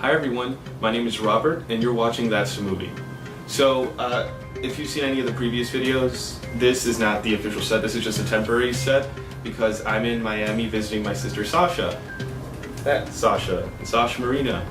Hi everyone, my name is Robert and you're watching That's the Movie. So, if you've seen any of the previous videos, this is not the official set, this is just a temporary set because I'm in Miami visiting my sister Sasha. That's Sasha Marina.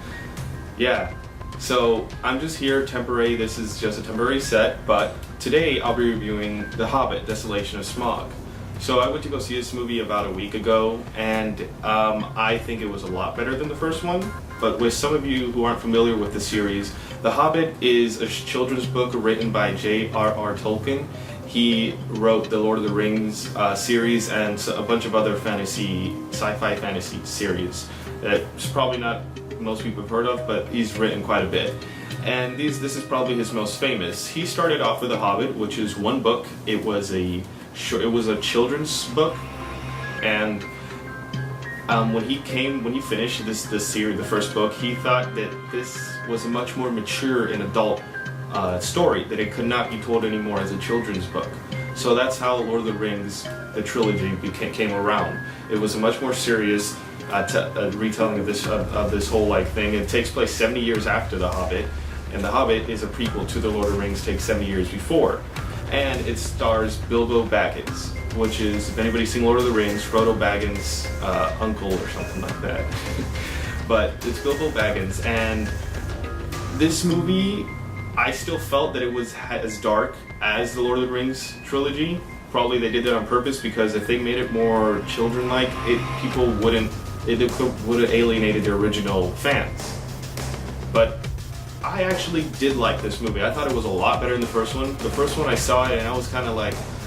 Yeah, so I'm just here temporary, this is just a temporary set, but today I'll be reviewing The Hobbit, Desolation of Smaug. So I went to go see this movie about a week ago, and I think it was a lot better than the first one. But with some of you who aren't familiar with the series, The Hobbit is a children's book written by J.R.R. Tolkien. He wrote the Lord of the Rings series and a bunch of other sci-fi fantasy series that's probably not most people have heard of, but he's written quite a bit. And this is probably his most famous. He started off with The Hobbit, which is one book. It was a children's book, and when he finished this series, the first book, he thought that this was a much more mature and adult story, that it could not be told anymore as a children's book. So that's how Lord of the Rings, the trilogy, came around. It was a much more serious retelling of this whole thing. It takes place 70 years after The Hobbit, and The Hobbit is a prequel to The Lord of the Rings, takes 70 years before. And it stars Bilbo Baggins, which is, if anybody's seen Lord of the Rings, Frodo Baggins' uncle or something like that. But it's Bilbo Baggins, and this movie, I still felt that it was as dark as the Lord of the Rings trilogy. Probably they did that on purpose because if they made it more children-like, it would have alienated their original fans. But I actually did like this movie. I thought it was a lot better than the first one. The first one I saw it and I was kind of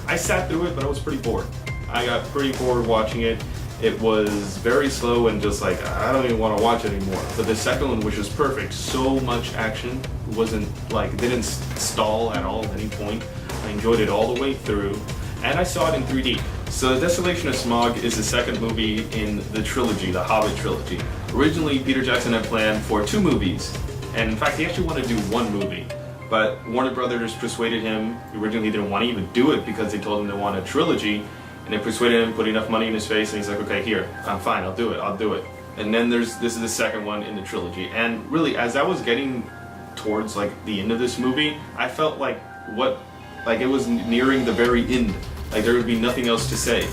I sat through it, but I was pretty bored. I got pretty bored watching it. It was very slow and just I don't even want to watch it anymore. But the second one, which was perfect, so much action, didn't stall at all at any point. I enjoyed it all the way through, and I saw it in 3D. So Desolation of Smaug is the second movie in the trilogy, the Hobbit trilogy. Originally, Peter Jackson had planned for 2 movies. And in fact, he actually wanted to do 1 movie, but Warner Brothers persuaded him. Originally, he didn't want to even do it because they told him they wanted a trilogy, and they persuaded him, put enough money in his face, and he's like, okay, here, I'm fine, I'll do it. And then this is the second one in the trilogy. And really, as I was getting towards the end of this movie, I felt it was nearing the very end. There would be nothing else to say.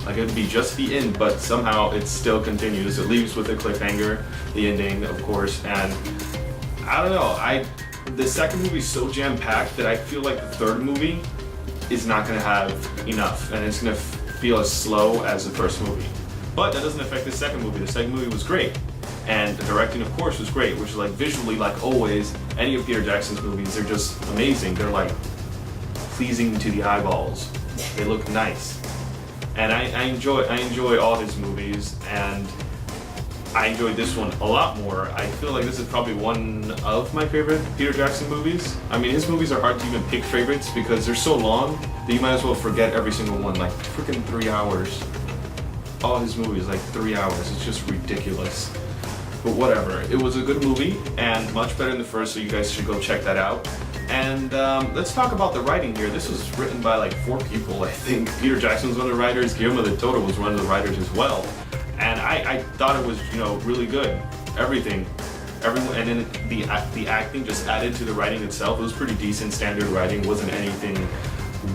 It would be just the end, but somehow it still continues. It leaves with a cliffhanger, the ending, of course, and I don't know, the second movie is so jam-packed that I feel like the third movie is not going to have enough, and it's going to feel as slow as the first movie. But that doesn't affect the second movie. The second movie was great, and the directing, of course, was great, which is visually, always, any of Peter Jackson's movies, they're just amazing. They're pleasing to the eyeballs. They look nice. And I enjoy all his movies, and I enjoyed this one a lot more. I feel like this is probably one of my favorite Peter Jackson movies. I mean, his movies are hard to even pick favorites because they're so long that you might as well forget every single one. Freaking 3 hours. All his movies, 3 hours. It's just ridiculous. But whatever. It was a good movie and much better than the first, so you guys should go check that out. And let's talk about the writing here. This was written by 4 people, I think. Peter Jackson was one of the writers. Guillermo del Toro was one of the writers as well. And I thought it was, really good. Everything. Everyone, and then the acting just added to the writing itself. It was pretty decent, standard writing. It wasn't anything,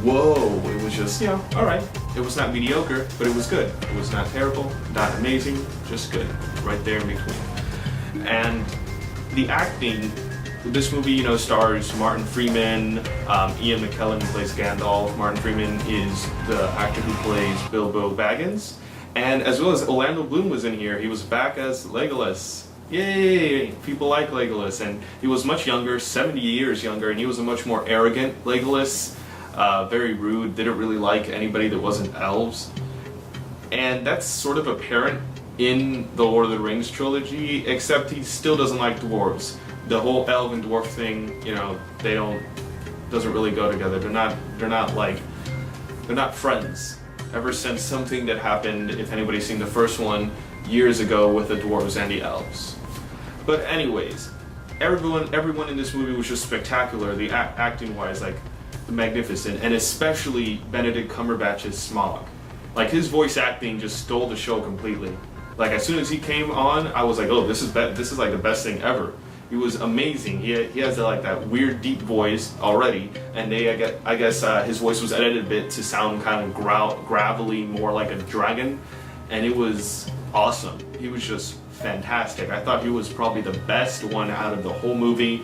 whoa. It was just, all right. It was not mediocre, but it was good. It was not terrible, not amazing, just good. Right there in between. And the acting, this movie, stars Martin Freeman, Ian McKellen, who plays Gandalf. Martin Freeman is the actor who plays Bilbo Baggins. And as well as Orlando Bloom was in here. He was back as Legolas. Yay! People like Legolas. And he was much younger, 70 years younger, and he was a much more arrogant Legolas. Very rude, didn't really like anybody that wasn't elves. And that's sort of apparent in the Lord of the Rings trilogy, except he still doesn't like dwarves. The whole elf and dwarf thing, doesn't really go together. They're not friends. Ever since something that happened, if anybody's seen the first one, years ago with the dwarves and the elves. But anyways, everyone in this movie was just spectacular, the acting-wise, magnificent, and especially Benedict Cumberbatch's Smaug. His voice acting just stole the show completely. Like as soon as he came on, I was like, oh, this is like the best thing ever. He was amazing. He has like that weird deep voice already, and I guess his voice was edited a bit to sound kind of gravelly, more like a dragon, and it was awesome. He was just fantastic. I thought he was probably the best one out of the whole movie,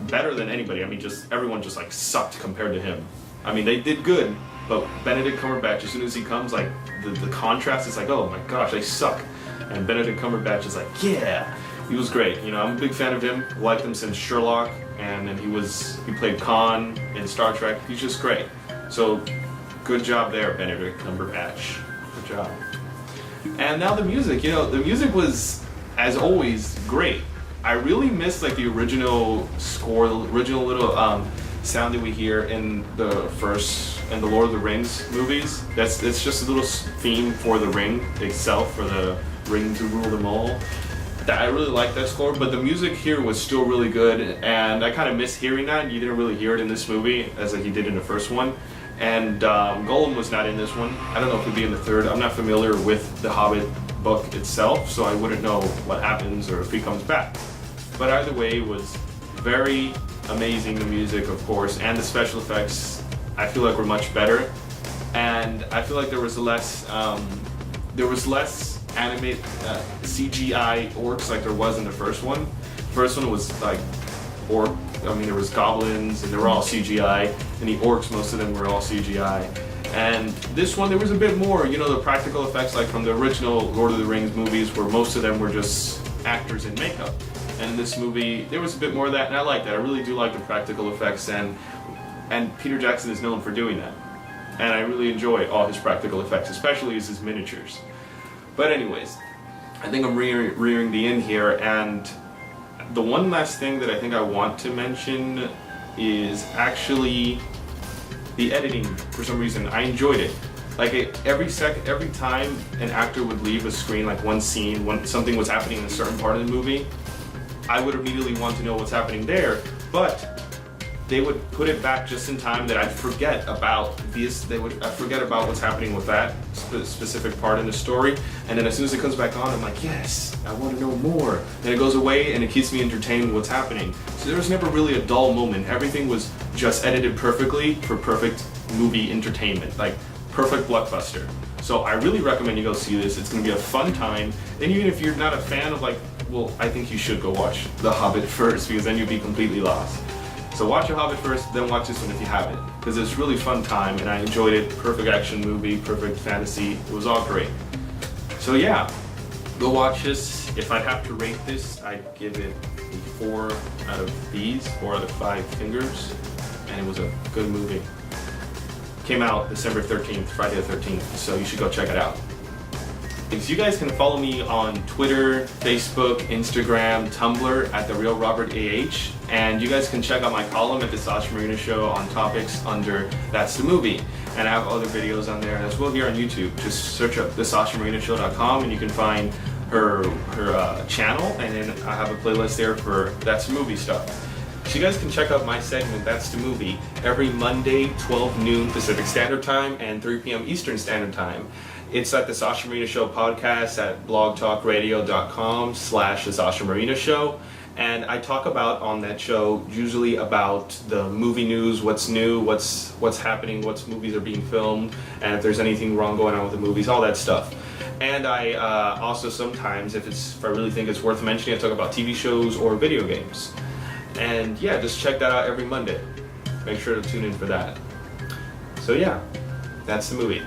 better than anybody. I mean, just everyone just like sucked compared to him. I mean, they did good, but Benedict Cumberbatch, as soon as he comes, like the contrast is like, oh my gosh, they suck, and Benedict Cumberbatch is like, yeah. He was great. You know, I'm a big fan of him. Liked him since Sherlock, and then he played Khan in Star Trek. He's just great. So, good job there, Benedict Cumberbatch. Good job. And now the music. You know, the music was, as always, great. I really missed like the original score, the original little sound that we hear in the Lord of the Rings movies. It's just a little theme for the ring itself, for the ring to rule them all. I really like that score, but the music here was still really good, and I kind of miss hearing that. You didn't really hear it in this movie as like you did in the first one, and Gollum was not in this one. I don't know if he'll be in the third. I'm not familiar with the Hobbit book itself, so I wouldn't know what happens or if he comes back. But either way, it was very amazing, the music, of course, and the special effects I feel like were much better, and I feel like there was less animate CGI orcs like there was in the first one. The first one was like there was goblins and they were all CGI, and the orcs, most of them were all CGI. And this one, there was a bit more, you know, the practical effects like from the original Lord of the Rings movies, where most of them were just actors in makeup. And in this movie, there was a bit more of that, and I like that. I really do like the practical effects, and Peter Jackson is known for doing that. And I really enjoy all his practical effects, especially his miniatures. But anyways, I think I'm rearing the end here, and the one last thing that I think I want to mention is actually the editing. For some reason, I enjoyed it. Like every time an actor would leave a screen, like one scene, when something was happening in a certain part of the movie, I would immediately want to know what's happening there, but they would put it back just in time that I'd forget about this. I'd forget about what's happening with that specific part in the story, and then as soon as it comes back on, I'm like, yes, I want to know more. And it goes away, and it keeps me entertained with what's happening. So there was never really a dull moment. Everything was just edited perfectly for perfect movie entertainment, like perfect blockbuster. So I really recommend you go see this. It's going to be a fun time, and even if you're not a fan of well, I think you should go watch The Hobbit first, because then you'll be completely lost. So watch The Hobbit first, then watch this one if you haven't, because it's really fun time, and I enjoyed it. Perfect action movie, perfect fantasy. It was all great. So yeah, go watch this. If I'd have to rate this, I'd give it a 4 out of 5 fingers, and it was a good movie. Came out December 13th, Friday the 13th, so you should go check it out. You guys can follow me on Twitter, Facebook, Instagram, Tumblr at TheRealRobertAH, and you guys can check out my column at the Sasha Marina Show on topics under That's the Movie, and I have other videos on there as well here on YouTube. Just search up thesashamarinashow.com and you can find her channel, and then I have a playlist there for That's the Movie stuff. So you guys can check out my segment, That's the Movie, every Monday, 12 noon Pacific Standard Time and 3 p.m. Eastern Standard Time. It's at the Sasha Marina Show podcast at blogtalkradio.com/the Sasha Marina Show. And I talk about on that show usually about the movie news, what's new, what's happening, what movies are being filmed, and if there's anything wrong going on with the movies, all that stuff. And I also sometimes, if I really think it's worth mentioning, I talk about TV shows or video games. And yeah, just check that out every Monday. Make sure to tune in for that. So yeah, that's the movie.